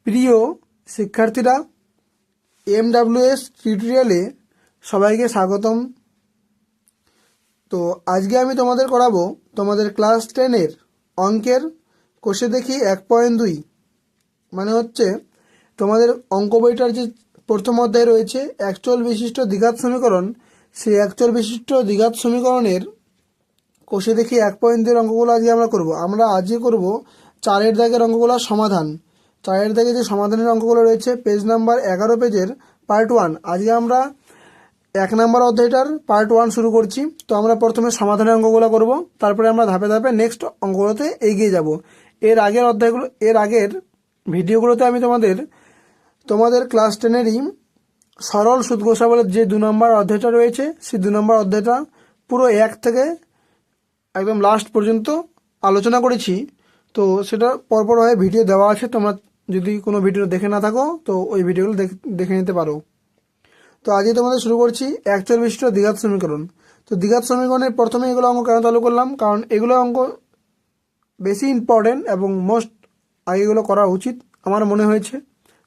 প্রিয় শিক্ষার্থীরা, এমডব্লিউএস টিউটোরিয়ালে সবাইকে স্বাগতম। তো আজকে আমি তোমাদের করাবো তোমাদের ক্লাস 10-এর অঙ্কের কোষে দেখি 1.2, মানে হচ্ছে তোমাদের অঙ্ক বইটার যে প্রথম অধ্যায় রয়েছে একচল বিশিষ্ট দ্বিঘাত সমীকরণ, সেই একচল বিশিষ্ট দ্বিঘাত সমীকরণের কোষে দেখি 1.2 অঙ্কগুলো আজকে আমরা করব। আমরা আজকে করব 4-এর দাগের অঙ্কগুলোর সমাধান। 4-এর দাগে যে সমাধানের অঙ্কগুলো রয়েছে পেজ নাম্বার 11 পেজের পার্ট 1। আজকে আমরা 1 নম্বর অধ্যায়টার পার্ট 1 শুরু করছি। তো আমরা প্রথমে সমাধানের অঙ্কগুলো করব, তারপরে আমরা ধাপে ধাপে নেক্সট অঙ্কগুলোতে এগিয়ে যাব। এর আগের ভিডিওগুলোতে আমি তোমাদের ক্লাস 10-এরই সরল সুদ গোসাবলের যে 2 নম্বর অধ্যায়টা রয়েছে, সেই 2 নম্বর অধ্যায়টা পুরো 1 থেকে একদম লাস্ট পর্যন্ত আলোচনা করেছি। তো সেটা পরপরভাবে ভিডিও দেওয়া আছে, তোমরা যদি কোনো ভিডিও দেখে না থাকো তো ওই ভিডিওগুলো দেখে নিতে পারো। তো আজকে তোমাদের শুরু করছি একচল বিশিষ্ট দ্বিঘাত সমীকরণ। তো দ্বিঘাত সমীকরণের প্রথমে এগুলো অঙ্ক কেন চালু করলাম, কারণ এগুলো অঙ্ক বেশি ইম্পর্টেন্ট এবং মোস্ট আগে এগুলো করা উচিত আমার মনে হয়েছে,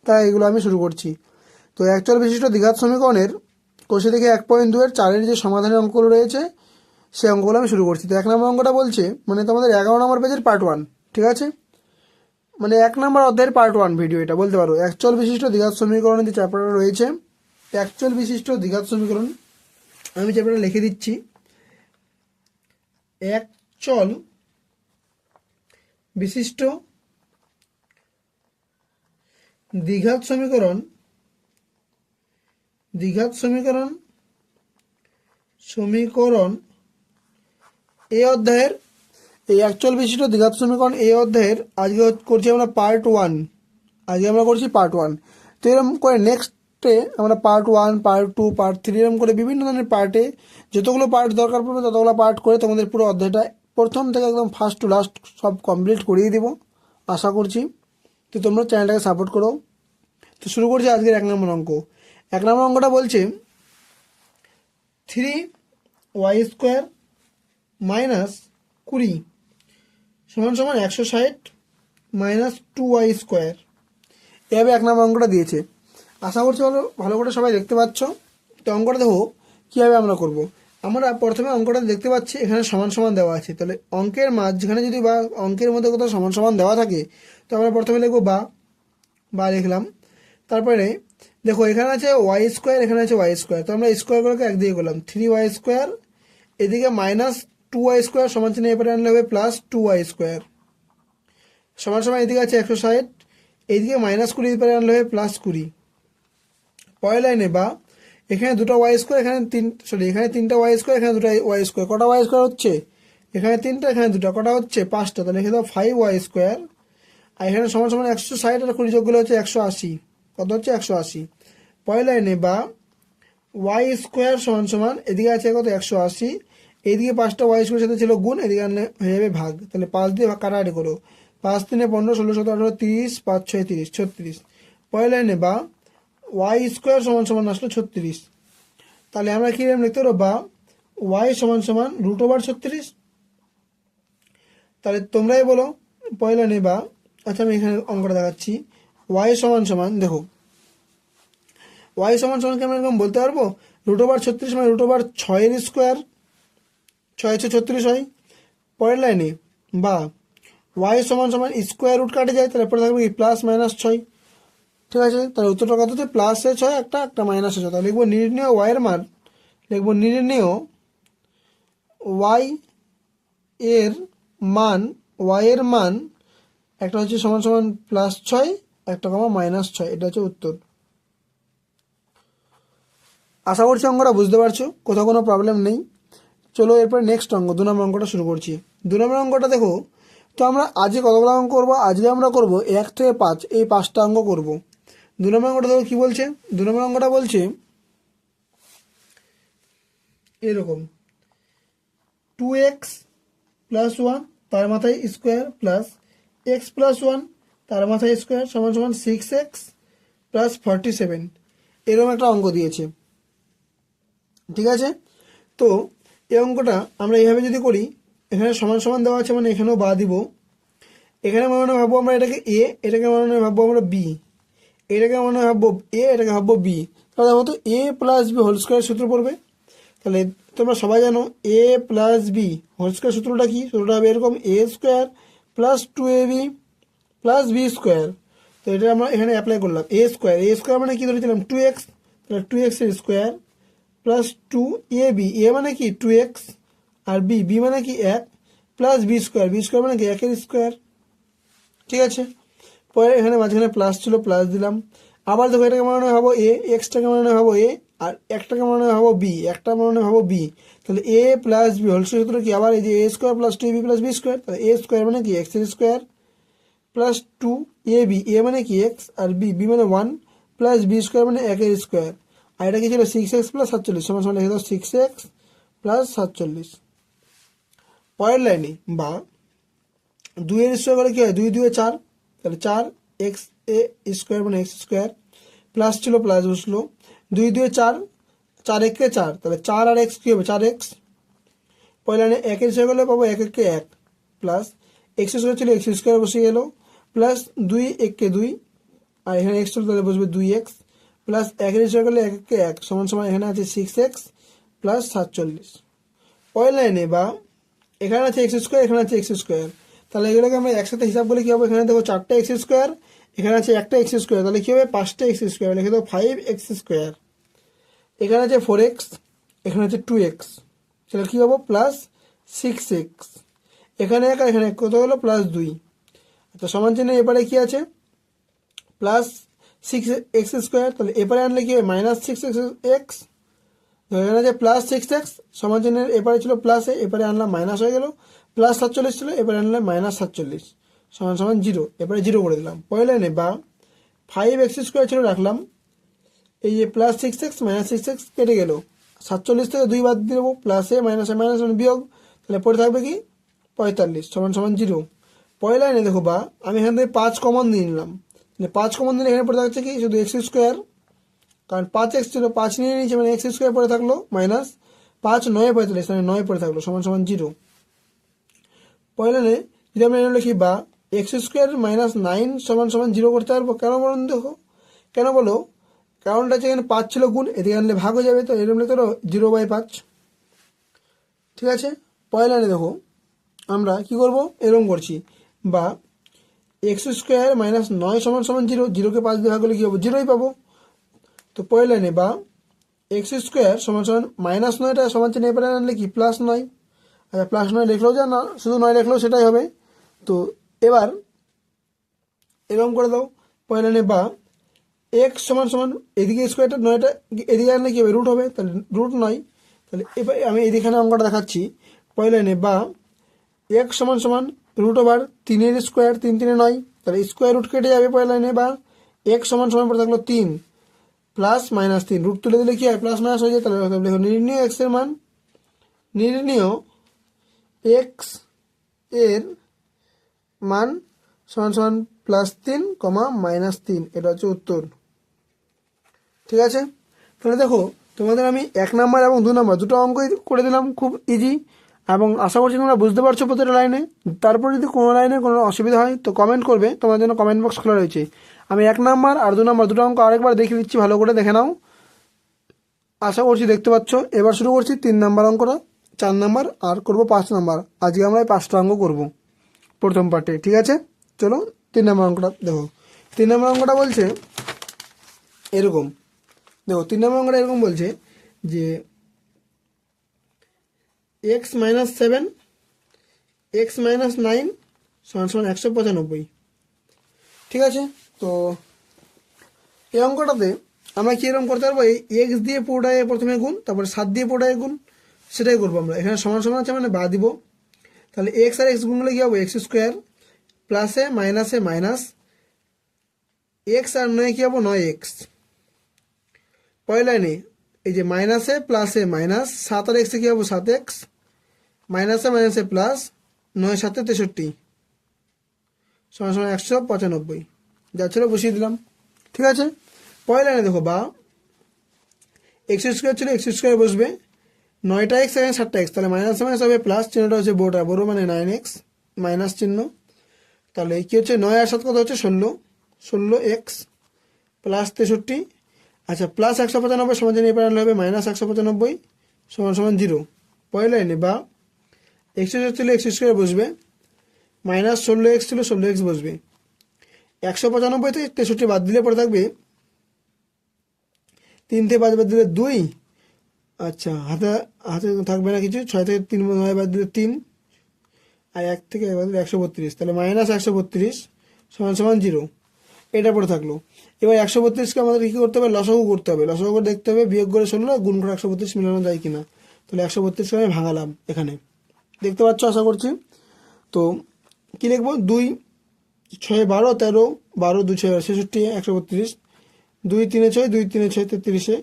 তাই এগুলো আমি শুরু করছি। তো একচল বিশিষ্ট দ্বিঘাত সমীকরণের কোষে থেকে 1.2-এর 4-এর যে সমাধানের অঙ্কগুলো রয়েছে সেই অঙ্কগুলো আমি শুরু করছি। তো 1 নম্বর অঙ্কটা বলছে, মানে তোমাদের 11 নম্বর পেজের পার্ট 1, ঠিক আছে, মানে 1 নম্বর অধ্যায়ের পার্ট 1 ভিডিও এটা বলতে পারো। একচল বিশিষ্ট দ্বিঘাত সমীকরণের যে চ্যাপ্টারটা রয়েছে একচল বিশিষ্ট দ্বিঘাত সমীকরণ, আমি চ্যাপ্টারটা লিখে দিচ্ছি। একচল বিশিষ্ট দ্বিঘাত সমীকরণ এই অধ্যায়ের, এই একচল বিশিষ্ট দ্বিঘাত সমীকরণ এই অধ্যায়ের আজকে করছি আমরা পার্ট 1। আজকে আমরা করছি পার্ট 1। তো এরকম করে নেক্সটে আমরা পার্ট 1, পার্ট 2, পার্ট 3 এরকম করে বিভিন্ন ধরনের পার্টে যতগুলো পার্ট দরকার পড়বে ততগুলো পার্ট করে তোমাদের পুরো অধ্যায়টা প্রথম থেকে একদম ফার্স্ট টু লাস্ট সব কমপ্লিট করিয়ে দেবো আশা করছি। তো তোমরা চ্যানেলটাকে সাপোর্ট করো। তো শুরু করছি আজকের 1 নম্বর অঙ্ক। 1 নম্বর অঙ্কটা বলছে 3y² মাইনাস 20 সমান 160 মাইনাস 2y²। এভাবে 1 নম্বর অঙ্কটা দিয়েছে। আশা করছি ভালো করে সবাই দেখতে পাচ্ছ। তো অঙ্কটা দেখো কীভাবে আমরা করব। আমরা প্রথমে অঙ্কটা দেখতে পাচ্ছি এখানে সমান সমান দেওয়া আছে, তাহলে অঙ্কের মাঝখানে যদি বা অঙ্কের মধ্যে কোথাও সমান সমান দেওয়া থাকে তো আমরা প্রথমে লিখবো বা লিখলাম। তারপরে দেখো এখানে আছে y², এখানে আছে y², তো আমরা স্কোয়ারগুলোকে একদিকে করলাম, 3y², এদিকে মাইনাস 2y² সমান চিহ্ন এপারে আনলে হবে প্লাস 2y² সমান সমান এদিকে আছে 160, এইদিকে মাইনাস 20 এপারে আনলে হবে প্লাস 20। পরের লাইনে বা এখানে দুটো y², এখানে এখানে 3টা y², এখানে 2টা y², কটা y² হচ্ছে, এখানে 3টা, এখানে 2টা, কটা হচ্ছে 5টা, তাহলে লিখে দাও 5y²। আর এখানে সমান সমান 160 আর 20 যোগ করলে হচ্ছে 180, কত হচ্ছে 180। পরের লাইনে বা y² সমান সমান এদিকে আছে কত 180, এইদিকে 5টা y² সাথে ছিল গুণ, এদিকে আনলে হয়ে যাবে ভাগ, তাহলে 5 দিয়ে কাটাকাটি করো, 5 3 15 16 17 18 30, 5 6 30, 36। পরের লাইনে বা y² সমান সমান আসলো 36, তাহলে আমরা কি লিখতে পারবো বা y সমান সমান √36। তাহলে তোমরাই বলো পয়লা নেই বা, আচ্ছা আমি এখানে অঙ্কটা দেখাচ্ছি। y সমান সমান দেখো y সমান সমান কি আমরা এরকম বলতে পারবো, √36 মানে √6² 6×36 হয়। পরের লাইনে বা y সমান সমান স্কোয়ার রুট কাটে যায়, তারপরে থাকবে কি প্লাস মাইনাস 6, ঠিক আছে। তাহলে উত্তরটা কত হচ্ছে প্লাসে 6 একটা মাইনাসে 6, তাহলে লিখবো নির্ণেয় y এর মান, লিখবো নির্ণেয় y এর মান একটা হচ্ছে সমান সমান +6, একটা -6, এটা হচ্ছে উত্তর। আশা করছি অঙ্কটা বুঝতে পারছো, কোথাও কোনো প্রবলেম নেই। চলো এরপরে নেক্সট অঙ্ক 2 নম্বর অঙ্কটা শুরু করছি। 2 নম্বর অঙ্কটা দেখো, তো আমরা আজকে কতগুলো অঙ্ক করবো, আজকে আমরা করব 1 থেকে 5, এই 5টা অঙ্ক করব। 2 নম্বর অঙ্কটা দেখো কী বলছে। 2 নম্বর অঙ্কটা বলছে এরকম 2x + 1 তার মাথায় স্কোয়ার প্লাস x + 1 তার মাথায় স্কোয়ার সমান সমান 6x + 47, এরকম একটা অঙ্ক দিয়েছে, ঠিক আছে। তো এই অঙ্কটা আমরা এইভাবে যদি করি, এখানে সমান সমান দেওয়া আছে মানে এখানেও বা দিব, এখানে মনে ভাববো আমরা এটাকে a, এটাকে মনে ভাববো আমরা b, এটাকে মনে ভাববো এ, এটাকে ভাববো বি। তাহলে দেখো তো A plus B whole square সূত্র পড়বে। তাহলে তোমরা সবাই জানো A plus B whole square সূত্রটা কি? সূত্রটা হবে এরকম, A square plus 2ab plus B square. তো এটা আমরা এখানে অ্যাপ্লাই করলাম। এ স্কোয়ার মানে কি ধরেছিলাম 2x, তাহলে 2x এর স্কোয়ার প্লাস 2ab, এ মানে কি 2x আর বি মানে কি 1 প্লাস বি স্কোয়ার মানে কি 1 এর স্কোয়ার। ঠিক আছে, পরে এখানে মাঝখানে প্লাস ছিল, প্লাস দিলাম। আবার দেখো এটাকে মনে ভাবো এ, এক্সটাকে মনে ভাবো এ, আর একটাকে মনে ভাবো বি, একটা মনে ভাবো বি। তাহলে এ প্লাস বি হোল সূত্র কি? আবার এই যে A square plus 2ab plus B square. তাহলে এ স্কোয়ার মানে কি এক্স এর স্কোয়ার প্লাস 2ab, এ মানে কি এক্স আর বি মানে 1 প্লাস বি স্কোয়ার মানে 1 এর স্কোয়ার। আর এটা কি ছিল 6x প্লাস 47 সমান সমান লিখে দাও 6x প্লাস 47। পরের লাইনে বা 2 এর স্কোয়ার করে কি হয়? 2 2 4, তাহলে 4x এ স্কোয়ার মানে এক্স স্কোয়ার, প্লাস ছিল প্লাস বসলো, 2 2 4, 4 1 কে 4, তাহলে 4 আর x কি হবে? 4x। পরের লাইনে 1 এর স্কোয়ার করলে পাবো 1 1 কে 1 প্লাস এক্স স্কোয়ার ছিল এক্স স্কোয়ার বসে গেল, প্লাস 2 1 কে 2, আর এখানে এক্স ছিল তাহলে বসবে 2x প্লাস 1 এর স্কোয়ার করলে 1 1 কে 1 সমান সমান এখানে আছে 6x প্লাস 47। পরের লাইনে বা এখানে আছে এক্স স্কোয়ার, এখানে আছে এক্স স্কোয়ার, তাহলে এগুলোকে আমরা একসাথে হিসাব করলে কী হবে? এখানে দেখো 4টা এক্স স্কোয়ার, এখানে আছে একটা এক্স স্কোয়ার, তাহলে কী হবে? 5টা এক্স স্কোয়ার, লিখে দেবো 5x স্কোয়ার। এখানে আছে 4x, এখানে আছে 2x, তাহলে কী হবো? Plus 6x। এখানে এক আর এখানে কত হলো? প্লাস 2। আচ্ছা, সমান চিহ্ন এবারে কি আছে? প্লাস 6x স্কোয়ার, তাহলে এবারে আনলে কি হবে? Minus 6x। এখানে আছে প্লাস 6x, সমান চিহ্নের এপারে ছিল প্লাসে, এপারে আনলাম মাইনাস হয়ে গেল, প্লাস 47 ছিল, এবারে আনলাম মাইনাস 47 সমান সমান 0, এবারে 0 করে দিলাম। পরের লাইনে বা 5x স্কোয়ার ছিল রাখলাম, এই যে প্লাস 6x মাইনাস 6x কেটে গেল, 47 থেকে 2 বাদ দিয়ে দেবো, প্লাসে মাইনাসে মাইনাস মানে বিয়োগ, তাহলে পরে থাকবে কি? 45 সমান সমান 0। পরের লাইনে দেখো বা আমি এখান থেকে 5 কমন নিয়ে নিলাম, 5 কমন নিলে এখানে পড়ে থাকছে কি? শুধু এক্স স্কোয়ার, কারণ 5x ছিল, 5 নিয়ে নিয়েছে মানে এক্স স্কোয়ার পরে থাকলো, মাইনাস 5 9 45 মানে 9 পরে থাকলো সমান সমান 0। পয়লা নে যদি আমরা এনে লিখি বা এক্স স্কোয়ার মাইনাস 9 সমান সমান 0 করতে পারবো। কেন বলুন? দেখো কেন বলো, কারণটা হচ্ছে এখানে 5 ছিল গুণ, এদিকে আনলে ভাগ হয়ে যাবে, তো এরকম লিখতে পারো 0/5। ঠিক আছে, পয়লা নে দেখো আমরা কি করব? এরকম করছি বা এক্স স্কোয়ার মাইনাস 9 সমান সমান 0, 0কে 5 দিয়ে ভাগ করলে কী হবো? 0ই পাবো। তো পরের লাইনে বা এক্স স্কোয়ার সমান সমান মাইনাস 9টা সমান চিহ্ন এবারে আনলে কি? প্লাস 9। আচ্ছা, প্লাস 9 লিখলেও যা না, শুধু 9 লিখলেও সেটাই হবে। তো এবার এরকম করে দাও পরের লাইনে বা এক্স সমান সমান এদিকে স্কোয়ারটা 9টা এদিকে আনলে কি হবে? রুট হবে, তাহলে রুট 9। তাহলে এবার আমি এদিকে অঙ্কটা দেখাচ্ছি। পরের লাইনে বা এক্স সমান সমান রুট ওভার 3 স্কোয়ার, 3 3 9, তাহলে স্কোয়ার রুট কেটে যাবে। পরের লাইনে বা এক্স সমান সমান পড়ে থাকলো 3 প্লাস মাইনাস 3, রুট তুলে দিলে কি হয়? প্লাস মাইনাস হয়ে যায়। তাহলে দেখো নির্ণয় এক্স এর মান, নির্ণয় এক্স এর মান সমান সমান +3, -3, এটা হচ্ছে উত্তর। ঠিক আছে, তাহলে দেখো তোমাদের আমি 1 নাম্বার এবং 2 নাম্বার দুটো অঙ্কই করে দিলাম, খুব ইজি, এবং আশা করছি তোমরা বুঝতে পারছো প্রতিটা লাইনে। তারপর যদি কোনো লাইনে কোনো অসুবিধা হয় তো কমেন্ট করবে, তোমার জন্য কমেন্ট বক্স খোলা রয়েছে। আমি 1 নাম্বার আর 2 নাম্বার দুটো অঙ্ক আরেকবার দেখিয়ে দিচ্ছি, ভালো করে দেখে নাও। আশা করছি দেখতে পাচ্ছ। এবার শুরু করছি 3 নাম্বার অঙ্কটা, 4 নাম্বার আর করব 5 নাম্বার। আজকে আমরা এই 5টা অঙ্ক করব প্রথম পার্টে। ঠিক আছে, চলো 3 নাম্বার অঙ্কটা দেখো। 3 নাম্বার অঙ্কটা বলছে এরকম, দেখো 3 নাম্বার অঙ্কটা এরকম বলছে যে x-7 x-9 সমান সমান 195। ঠিক আছে, তো এই অঙ্কটাতে আমরা কি এরকম করতে পারবো? এই এক্স দিয়ে পুরোটায় প্রথমে গুণ, তারপরে 7 দিয়ে পুরোটায় গুণ, সেটাই করবো আমরা। এখানে সমান সমান আছে মানে বাদ দিব, তাহলে এক্স আর এক্স গুণ করলে কি হবে? এক্স স্কোয়ার প্লাসে মাইনাসে মাইনাস, এক্স আর 9 কি হবে? 9x। পরের লাইনে এই যে মাইনাসে প্লাসে মাইনাস, 7 আর এক্সে কি হবে? 7x, মাইনাসে মাইনাসে প্লাস, 9 7 63 সমান সমান 195, যা ছিল বসিয়ে দিলাম। ঠিক আছে, পরের লাইনে দেখো বা এক্স স্কোয়ার ছিল এক্স স্কোয়ার বসবে, 9টা এক্স এখানে 7টা এক্স, তাহলে মাইনাস মাইনাস হবে প্লাস, চিহ্নটা হচ্ছে বড়টা, বড় মানে 9x মাইনাস চিহ্ন, তাহলে কি হচ্ছে? 9 আর 7 কত হচ্ছে? 16x প্লাস 63, আচ্ছা প্লাস 195 সমান জানি এবার আনলে হবে মাইনাস 195 সমান সমান 0। পরের লাইনে বা এক্স ছিল এক্স স্কোয়ার বসবে, মাইনাস 16x ছিল 16x বসবে। 195 থেকে 63 বাদ দিলে পরে থাকবে 3 থেকে 5 বাদ দিলে 2, আচ্ছা হাতে হাতে থাকবে না কিছু, 6 থেকে 3 বাদ দিলে 3, আর 1 থেকে 1 বাদ দিলে 132, তাহলে মাইনাস 132 সমান সমান 0। এটা পরে থাকলো। এবার 132কে আমাদের কী করতে হবে, লসাগু করতে হবে। লসাগু করে দেখতে হবে বিয়োগ করে 16 গুণ করে 132 মিলানো যায় কিনা। তাহলে 132কে আমি ভাঙালাম, এখানে দেখতে পাচ্ছ আশা করছি। তো কী লিখবো, 2 6 12 13, 12 2 6 66, 132, 2 3 6, 2 3 6 33,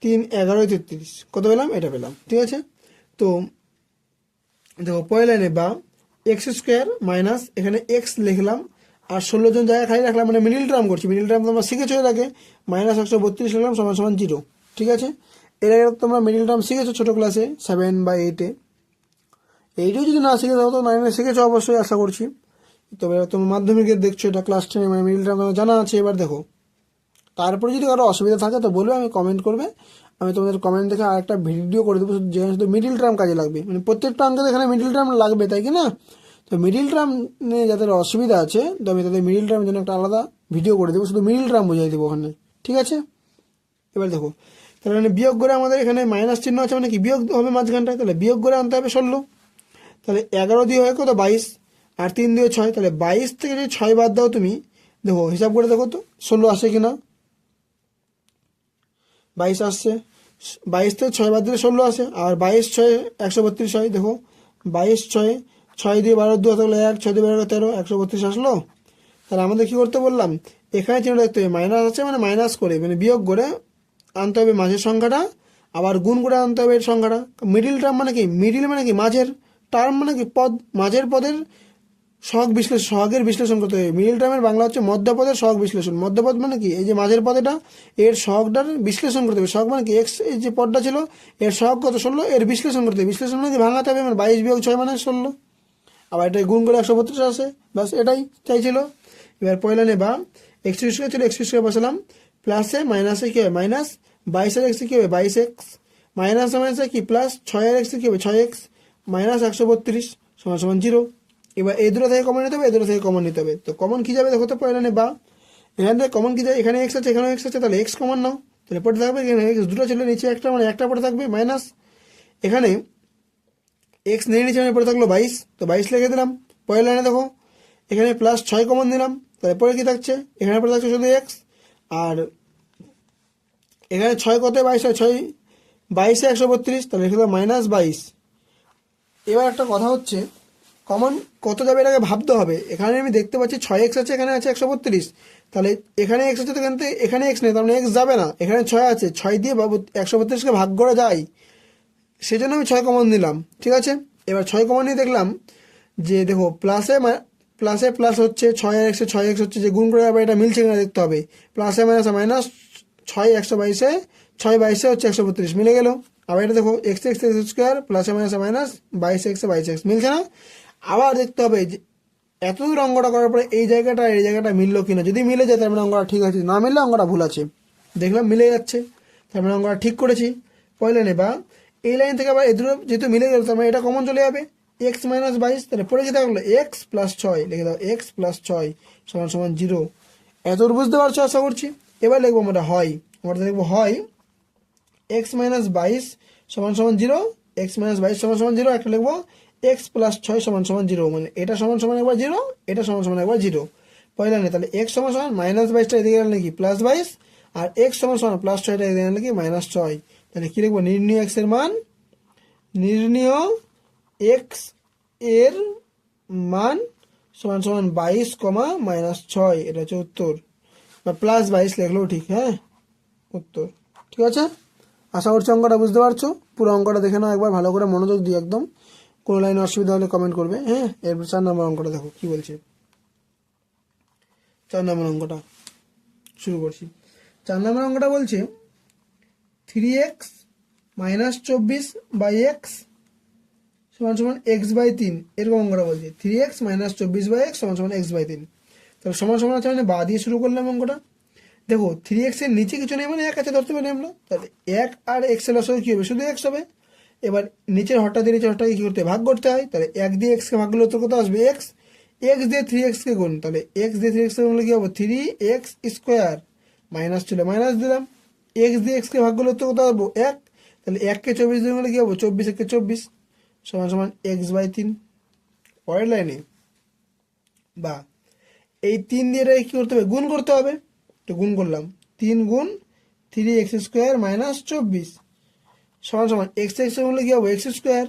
3 11 33, কত পেলাম, এটা পেলাম। ঠিক আছে, তো দেখো পরের লাইনে বা এক্স স্কোয়ার মাইনাস এখানে এক্স লিখলাম, আর 16 জন জায়গা খালি রাখলাম, মানে মিডিল টার্ম করছি। মিডিল টার্ম তোমরা শিখেছো এর আগে, মাইনাস 132 লিখলাম সমান সমান 0। ঠিক আছে, এর আগে তোমরা মিডিল টার্ম শিখেছো ছোটো ক্লাসে 7 বা 8-এ। এইটাও যদি না শিখে থাকো তো 9-এ শিখেছো অবশ্যই আশা করছি। তবে তোমার মাধ্যমিকের দেখছো এটা ক্লাস 10 মানে মিডিল টার্ম জানা আছে। এবার দেখো, তারপরে যদি কারো অসুবিধা থাকে তো বলবে, আমি কমেন্ট করবে, আমি তোমাদের কমেন্ট দেখে আরেকটা ভিডিও করে দেবো যেখানে শুধু মিডিল টার্ম কাজে লাগবে। মানে প্রত্যেকটা অঙ্কে এখানে মিডিল টার্ম লাগবে, তাই কি না? তো মিডিল টার্ম নিয়ে যাদের অসুবিধা আছে তো আমি তাদের মিডিল টার্মের জন্য একটা আলাদা ভিডিও করে দেবো, শুধু মিডিল টার্ম বুঝিয়ে দেবো ওখানে। ঠিক আছে, এবার দেখো, তাহলে মানে বিয়োগ করে আমাদের এখানে মাইনাস চিহ্ন আছে, মানে কি বিয়োগ হবে মাঝখানটায়, তাহলে বিয়োগ করে আনতে হবে 16। তাহলে 11 দিয়ে হয় কত, 22, আর 3 দিয়ে 6, তাহলে 22 থেকে যদি 6 বাদ দাও তুমি, দেখো হিসাব করে দেখো তো 16 আসে কিনা। 22 আসছে, 22 থেকে 6 বাদ দিলে 16 আসে, আর 22 6 132 হয়। দেখো 22 6, 6 দিয়ে 12 2 তাহলে 1, 6 দিয়ে 12 13, 132 আসলো। তাহলে আমাদের কী করতে বললাম, এখানে চিহ্ন দেখতে হবে মাইনাস আছে, মানে মাইনাস করে মানে বিয়োগ করে আনতে হবে মাঝের সংখ্যাটা, আবার গুণ করে আনতে হবে এর সংখ্যাটা। মিডিল টার্ম মানে কি, মিডিল মানে কি মাঝের, টার্ম মানে কি পদ, মাঝের পদের সহগের বিশ্লেষণ করতে হবে। মিডিল টার্মের বাংলা হচ্ছে মধ্যপদের সহগ বিশ্লেষণ। মধ্যপদ মানে কি, এই যে মাঝের পদেটা এর সহগটার বিশ্লেষণ করতে হবে। সহগ মানে কি, এক্স এই যে পদটা ছিল এর সহগ কত 16, এর বিশ্লেষণ করতে হবে। বিশ্লেষণ মানে কি ভাঙাতে হবে, মানে 22 বিয়োগ 6 মানে 16, আবার এটা গুণ করে 132 আসে, ব্যাস এটাই চাইছিল। এবার পয়লা নেবা এক্স স্কোয়ার ছিল, এক্স স্কোয়ার বসালাম, প্লাসে মাইনাসে কী হবে মাইনাস, 22 এক্স কী হবে 22x, মাইনাস মাইনাসে কি প্লাস, 6 কী হবে 6x, মাইনাস 132 সমান সমান 0। এবার এই দুটো থেকে কমন নিতে হবে, এই দুটো থেকে কমন নিতে হবে। তো কমন কী যাবে দেখো তো পয়লা নেবা, এখান থেকে কমন কী যায়, এখানে এক্স আছে এখানেও এক্স আছে, তাহলে এক্স কমন নাও, তাহলে পড়ে থাকবে এখানে এক্স দুটো ছিল, নিচে একটা মানে একটা পড়ে থাকবে মাইনাস, এখানে এক্স নিয়ে নিচে মানে পড়ে থাকলো 22, তো 22 লিখে দিলাম। পরের লাইনে দেখো এখানে প্লাস 6 কমন দিলাম, তাহলে পরে কী থাকছে, এখানে পড়ে থাকছে শুধু এক্স, আর এখানে 6 কত 22 হয়, 6 22-এ 132, তাহলে লিখে দাও মাইনাস 22। এবার একটা কথা হচ্ছে, কমন কত যাবে এটাকে ভাবতে হবে। এখানে আমি দেখতে পাচ্ছি 6x আছে, এখানে আছে 132, তাহলে এখানে এক্স আছে তো এখান থেকে এখানে এক্স নেই, তার মানে এক্স যাবে না। এখানে 6 আছে, 6 দিয়ে 132কে ভাগ করা যায়, সেই জন্য আমি 6 কমন নিলাম। ঠিক আছে, এবার 6 কমন নিয়ে দেখলাম যে দেখো প্লাসে প্লাসে প্লাস হচ্ছে 6 আর এক্সে 6x হচ্ছে, যে গুণ করে আবার এটা মিলছে কিনা দেখতে হবে। প্লাসে মাইনাসে মাইনাস, 6 122-এ 6 22-এ হচ্ছে 132 মিলে গেল। আবার এটা দেখো এক্স এক্স এক্স স্কোয়ার প্লাসে মাইনাসে মাইনাস 22x-এ 22x মিলছে না। আবার দেখতে হবে যে এত দূর অঙ্কটা করার পরে এই জায়গাটা মিললো কিনা, যদি মিলে যায় তার মানে অঙ্কটা ঠিক আছে, না মিললে অঙ্কটা ভুল আছে। দেখলাম মিলে যাচ্ছে, তার মানে অঙ্কটা ঠিক করেছি। পয়লা নেবা এই লাইন থেকে আবার এই দুটো যেহেতু মিলে গেল, তার মানে এটা কমন চলে যাবে, এক্স মাইনাস 22, তাহলে পড়ে যেতে থাকলো এক্স প্লাস 6, লিখে দাও এক্স প্লাস 6 সমান সমান 0। এত দূর বুঝতে পারছো আশা করছি। এবার লিখবো আমরা হয়, আমরা দেখবো হয় এক্স মাইনাস 22 সমান সমান 0, এক্স মাইনাস 22 সমান সমান 0, একটা লিখবো এক্স প্লাস 6 সমান সমান 0, মানে এটা সমান সমান একবার 0, এটা সমান সমান একবার 0। পয়লা নেই, তাহলে এক্স সমান সমান মাইনাস 22টা এদিকে গেলে নাকি প্লাস 22, আর এক্স সমান সমান প্লাস 6টা এদিকে গেলে নাকি মাইনাস 6। তাহলে কী লিখবো, নির্ণয় এক্স এর মান, নির্ণয় এক্স এর মান সমান সমান 22 কমা মাইনাস 6, এটা হচ্ছে উত্তর, বা প্লাস 22 লিখলেও ঠিক। হ্যাঁ, উত্তর ঠিক আছে। আশা করছি অঙ্কটা বুঝতে পারছো। পুরো অঙ্কটা দেখে নাও একবার ভালো করে মনোযোগ দিয়ে একদম, কোনো লাইনে অসুবিধা হলে কমেন্ট করবে। হ্যাঁ, এরপর 4 নম্বর অঙ্কটা দেখো কি বলছে। 4 নম্বর অঙ্কটা শুরু করছি। 4 নম্বর অঙ্কটা বলছে 3x মাইনাস 24/x সমান সমান x/3, এরকম অঙ্কটা বলছে। 3x মাইনাস 24/x সমান সমান x/3, তাহলে সমান সমান আছে মানে বা দিয়ে শুরু করলাম অঙ্কটা। দেখো 3x এর নিচে কিছু নেই মানে 1 আছে ধরতে পারি আমরা, তাহলে 1 আর x এর লসাগু কি হবে, শুধু x হবে। এবার নিচের হরটা দিয়ে নিচের হরটাকে কি করতে হয়, ভাগ করতে হয়, তাহলে 1 দিয়ে x কে ভাগ করলে উত্তর কত আসবে x। x দিয়ে 3x কে গুণ, তাহলে x দিয়ে 3x কে গুণলে কি হবে 3x স্কোয়ার, মাইনাস ছিল মাইনাস দিলাম, x দিয়ে x কে ভাগ করলে উত্তর কত আসবো 1, তাহলে 1 কে 24 দিয়ে গুণলে কি হবে 24 একে 24 সমান সমান x/3। পরের লাইনে বা এই 3 দিয়ে এটাকে কি করতে হবে, গুণ করতে হবে, তো গুণ করলাম, 3 গুণ 3x স্কোয়ার মাইনাস 24 সমান সমান এক্স এক্স বললে কি হবে এক্স স্কোয়ার।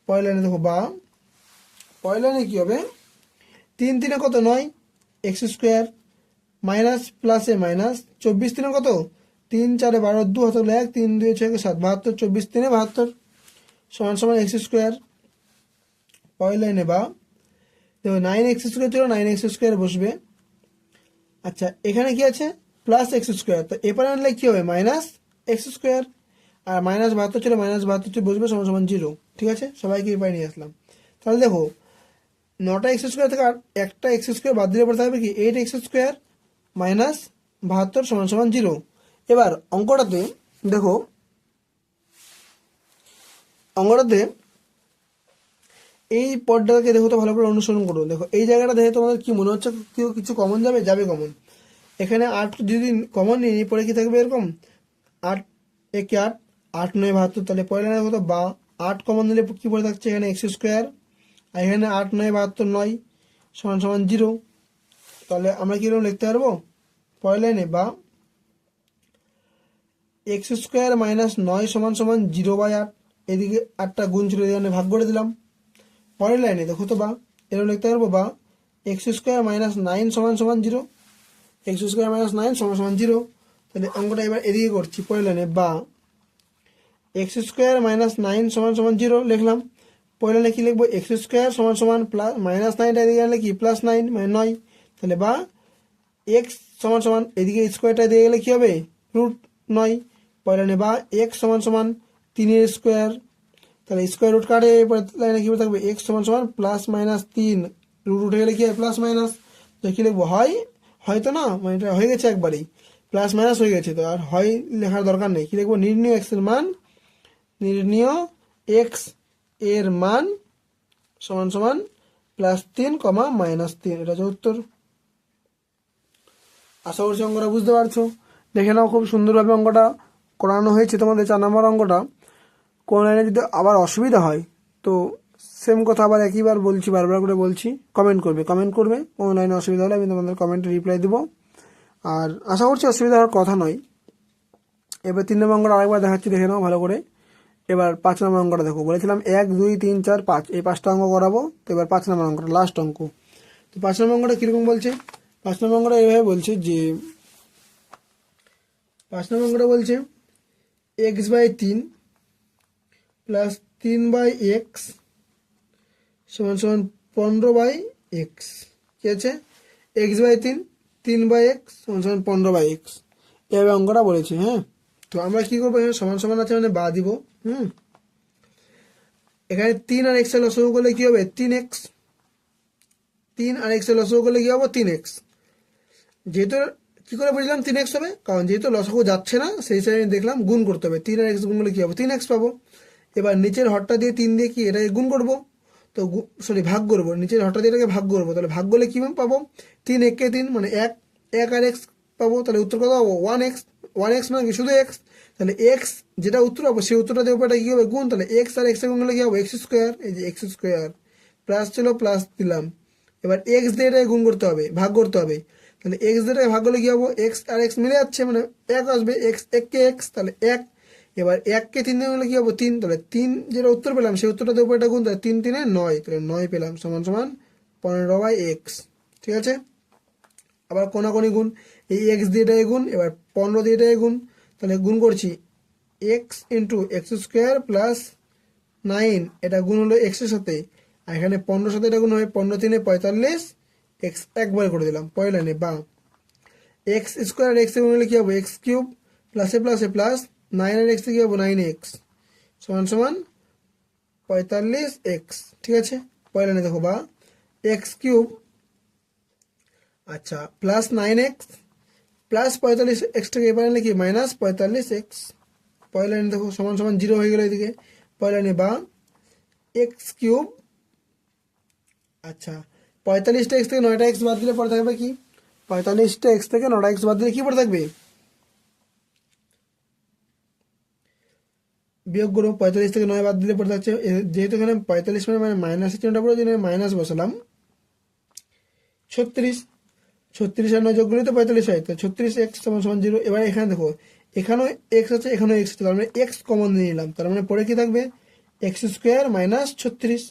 পরের লাইনে দেখো বা পরের লাইনে কি হবে, 3 3 কত 9 এক্স স্কোয়ার মাইনাস প্লাসে মাইনাস 24 3 কত 3 4 12 2 হাতে 1 3 2 6 7 72 24 3 72 সমান সমান এক্স স্কোয়ার। পরের লাইনে বা দেখো 9x স্কোয়ার ছিল 9x স্কোয়ার বসবে, আচ্ছা এখানে কি আছে প্লাস এক্স স্কোয়ার, তো এপারে আনলে কি হবে মাইনাস এক্স স্কোয়ার, আর মাইনাস 72 ছিল মাইনাস 72 বসবে সমান সমান 0। ঠিক আছে, সবাইকে এপারে নিয়ে আসলাম। তাহলে দেখো 9টা এক্স স্কোয়ার থেকে আর একটা এক্স স্কোয়ার বাদ দিলে পরে থাকবে কি 8x স্কোয়ার মাইনাস 72 সমান সমান 0। এবার অঙ্কটাতে দেখো, অঙ্কটাতে এই পদটাকে দেখো তো ভালো করে অনুসরণ করো। দেখো এই জায়গাটা দেখে তোমাদের কি মনে হচ্ছে, কেউ কিছু কমন যাবে, যাবে কমন। এখানে 8 যদি কমন নিয়ে পরে কি থাকবে এরকম 8 একে 8 8 9 72, তাহলে পয়লা লাইনে কত বা 8 কমন নিলে কি পড়ে থাকছে এখানে এক্স স্কোয়ার, আর এখানে 8 9 72 9 সমান সমান 0। তাহলে আমরা কীরকম লিখতে পারবো, পরের লাইনে বা এক্স স্কোয়ার মাইনাস 9 সমান সমান 0/8, এদিকে 8টা গুণ ছিল এখানে ভাগ করে দিলাম। পরের লাইনে দেখো তো বা এরকম লিখতে পারবো বা এক্স স্কোয়ার মাইনাস 9 সমান সমান 0, এক্স স্কোয়ার মাইনাস 9 সমান সমান 0। তাহলে অঙ্কটা এবার এদিকে করছি, পরের লাইনে বা এক্স স্কোয়ার মাইনাস 9 সমান সমান 0 লিখলাম। পরের লাইনে কি লিখবো এক্স স্কোয়ার সমান সমান প্লাস মাইনাস 9টা এদিকে আনলে কি প্লাস 9 মানে 9, তাহলে বা এক্স সমান সমান এদিকে স্কোয়ারটা দিয়ে গেলে কি হবে √9। পরের লাইনে বা এক্স সমান সমান 3 স্কোয়ার, তাহলে স্কোয়ার রুট কাটে, এরপরে লাইনে কি থাকবে এক্স সমান সমান প্লাস মাইনাস 3 রুট উঠে গেলে কি হয় প্লাস মাইনাস, তো কি লিখবো হয়, হয়তো না মানে এটা হয়ে গেছে একবারেই প্লাস মাইনাস হয়ে গেছে, তো আর হয় লেখার দরকার নেই, কি লিখবো নির্ণয় এক্স এর মান, নির্ণয় এক্স এর মান সমান সমান +3 -3, এটা হচ্ছে উত্তর। আশা করছি অঙ্কটা বুঝতে পারছো। দেখে নাও খুব সুন্দরভাবে অঙ্কটা করানো হয়েছে তোমাদের 4 নম্বর অঙ্কটা। কোন লাইনে যদি আবার অসুবিধা হয় তো সেম কথা আবার একইবার বলছি, বারবার করে বলছি, কমেন্ট করবে কোন লাইনে অসুবিধা হলে আমি তোমাদের কমেন্টে রিপ্লাই দেবো। আর আশা করছি অসুবিধা হওয়ার কথা নয়। এবার 3 নম্বর অঙ্কটা আরেকবার দেখাচ্ছি, দেখে নাও ভালো করে। এবার 5 নম্বর অঙ্কটা দেখো, বলেছিলাম 1 2 3 4 5 এই 5টা অঙ্ক করাবো, তো এবার 5 নম্বর অঙ্কটা লাস্ট অঙ্ক। তো 5 নম্বর অঙ্কটা কীরকম বলছে, 5 নম্বর অঙ্কটা এইভাবে বলছে যে 5 নম্বর অঙ্কটা বলছে x/3 প্লাস 3/x সমান সমান 15/x, কি আছে x/3 3/x সমান সমান 15/x, এভাবে অঙ্কটা বলেছে। হ্যাঁ, তো আমরা কি করবো, এখানে সমান সমান আছে মানে বা দিব। এখানে 3 আর x এর লসাগু করলে কি হবে 3x, 3 আর x এর লসাগু করলে কি হবে 3x। যেহেতু কি করে বুঝলাম 3x হবে, কারণ যেহেতু লসাগু যাচ্ছে না সেই হিসাবে দেখলাম গুণ করতে হবে, 3 আর x গুণ করলে কি হবে 3x পাবো। এবার নিচের হরটা দিয়ে 3 দিয়ে কি এটাকে গুণ করবো, তো সরি ভাগ করবো, নিচের হরটা দিয়ে এটাকে ভাগ করবো, তাহলে ভাগ করলে কী পাবো 3 একে 3 মানে 1 1 আর x পাবো, তাহলে উত্তর কত পাবো 1x, 1x মানে কি শুধু x, তাহলে x যেটা উত্তর পাবো সেই উত্তরটা দিয়ে উপরে কী হবে গুণ, তাহলে x আর x এর গুণ করলে কী হবে এক্স স্কোয়ার, এই যে এক্স স্কোয়ার প্লাস ছিল প্লাস দিলাম। এবার x দিয়ে এটাকে গুণ করতে হবে, ভাগ করতে হবে, তাহলে x দিয়ে এটাকে ভাগ করলে কী হবো x আর x মিলে যাচ্ছে মানে 1 আসবে, x 1 কে x তাহলে 1। এবার 1 কে 3 দিয়ে গুনলে কি হবে 3, তাহলে 3 যেটা উত্তর পেলাম সেই উত্তরটাতে উপরে গুণ, তাহলে 3 3 9, তাহলে 9 পেলাম সমান সমান 15/x। ঠিক আছে, আবার কোনাকুনি গুণ, এই x দিয়ে এটাকে গুণ, এবার 15 দিয়ে এটাকে গুণ, তাহলে গুণ করছি x into x square plus 9, এটা গুণ হলো x এর সাথে, আর এখানে 15 সাথে এটা গুণ হয় 15 3 45, x একবার করে দিলাম। পরের লাইনে বা এক্স স্কোয়ার এক্স গুণ হলে কী হবে এক্স কিউব প্লাসে প্লাসে প্লাস 9 আর x কী হবে 9x সমান সমান 45x। ঠিক আছে, পরের লাইনে দেখো বা এক্স কিউব, আচ্ছা প্লাস 9x প্লাস 45x-টাকে এবার আনলে কি মাইনাস 45x। পরের লাইনে দেখো সমান সমান 0 হয়ে গেল এদিকে। পরের লাইনে বা x³ আচ্ছা 45টা x থেকে 9টা x বাদ দিলে পরে থাকবে কি 45টা x থেকে 9টা x বাদ দিলে কি পরে থাকবে বিয়োগ করো 45 থেকে 9 বাদ দিলে পরে থাকছে যেহেতু এখানে 45 মানে মাইনাসের চিহ্নটা পড়ে জন্য মাইনাস বসালাম 36 36 আর 9 যোগ করলে তো 45 হয় তো 36x সমান সমান 0। এবার এখানে দেখো এখানেও x আছে এখানেও x আছে তার মানে x কমন নিয়ে নিলাম তার মানে পরে কি থাকবে x² মাইনাস 36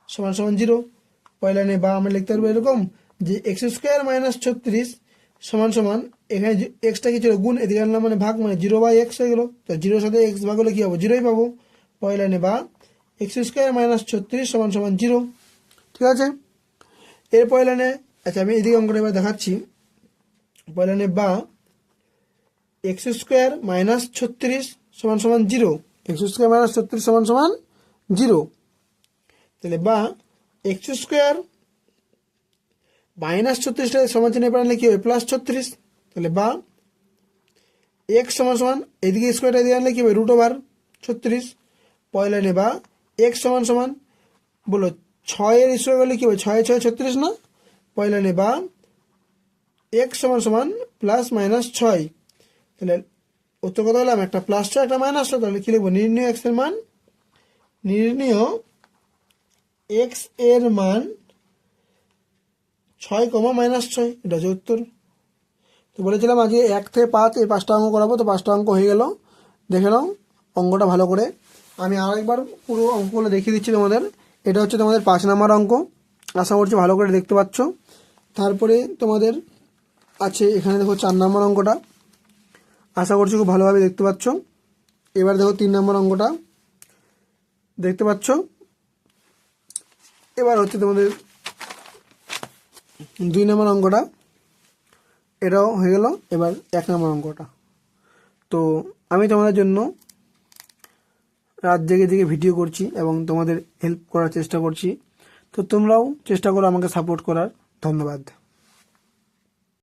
সমান সমান 0। পরের লাইনে বা আমরা লিখতে পারবো এরকম যে x² মাইনাস 36 সমান সমান এখানে এক্সটা কি ছিল গুণ এদিকে আনলাম মানে ভাগ মানে 0/x হয়ে গেল তো 0-র সাথে x ভাগ হলে কি হবে 0ই পাবো। পরের লাইনে বা x² মাইনাস 36 সমান সমান 0। ঠিক আছে এর পরের লাইনে আচ্ছা আমি এদিকে অঙ্কটা এবার দেখাচ্ছি। পরের লাইনে বা x² মাইনাস 36 সমান সমান 0 x² মাইনাস 36 সমান সমান 0 তাহলে বা x² মাইনাস 36টা সমান চিহ্ন এবার আনলে কি হবে প্লাস 36 তাহলে বা x সমান সমান এদিকে স্কোয়ারটা দিয়ে আনলে কি হবে √36। পরের লাইনে বা x সমান সমান বলো 6-এর স্কোয়ার করলে কি হবে 6 36 না। পরের লাইনে বা x সমান সমান প্লাস মাইনাস 6 তাহলে উত্তর কত হলাম একটা প্লাস 6 একটা মাইনাস 6 তাহলে কি লিখবো নির্ণয় x এর মান নির্ণয় x এর মান 6, -6 এটা হচ্ছে উত্তর। তো বলেছিলাম আজকে 1 থেকে 5 এই 5টা অঙ্ক করাবো তো 5টা অঙ্ক হয়ে গেল দেখে নাও অঙ্কটা ভালো করে। আমি আরেকবার পুরো অঙ্কগুলো দেখিয়ে দিচ্ছি তোমাদের। এটা হচ্ছে তোমাদের 5 নম্বর অঙ্ক আশা করছি ভালো করে দেখতে পাচ্ছ। তারপরে তোমাদের আছে এখানে দেখো 4 নম্বর অঙ্কটা আশা করছি খুব ভালোভাবে দেখতে পাচ্ছ। এবার দেখো 3 নম্বর অঙ্কটা দেখতে পাচ্ছ। এবার হচ্ছে তোমাদের 2 নম্বর অঙ্কটা এটাও হয়ে গেল। এবার 1 নম্বর অঙ্কটা তো আমি তোমাদের জন্য রাত জেগে জেগে ভিডিও করছি এবং তোমাদের হেল্প করার চেষ্টা করছি তো তোমরাও চেষ্টা করো আমাকে সাপোর্ট করার। ধন্যবাদ।